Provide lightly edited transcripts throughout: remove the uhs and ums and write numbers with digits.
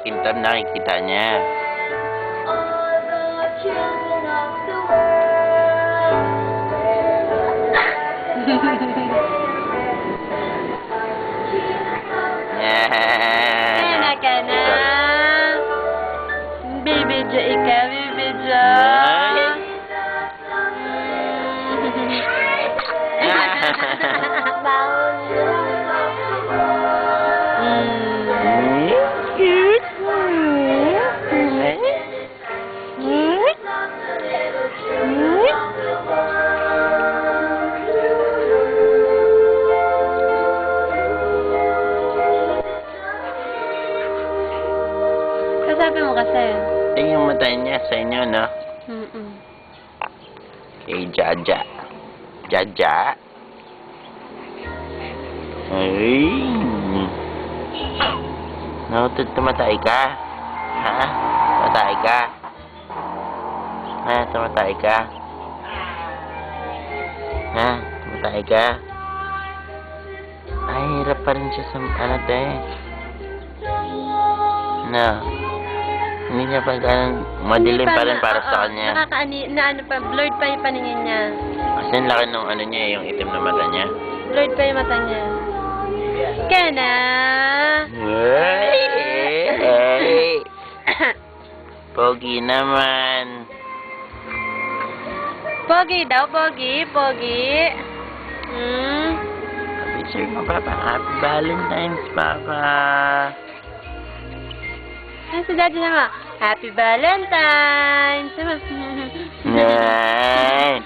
makintab, nakikita niya. Kaya ka na. Bibidyo ikaw, bibidyo. Kasabi mo kasi. Yung mata niya sa inyo, no? Kay Jaja. Jaja. Ay. No, tumatay ka? Ha? Tumatay ka? Ha? Tumatay ka? Ha? Tumatay ka? Ay, hirap pa rin siya sa ano, te. No. Hindi niya pa ganun, madilim pa rin para sa kanya. Ano pa, blurred pa yung paningin niya. Kasi ang laki nung ano niya, yung itim na mata niya. Blurred pa yung mata niya. Kaya na. Hey! Pogi naman. Pogi daw, pogi, pogi. Picture mo, Papa. Happy Valentine's, Papa. Ay, si Daddy naman. Happy Valentine's. Nay.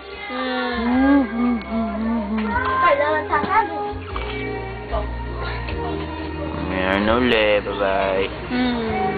Meron ulit. Bye-bye.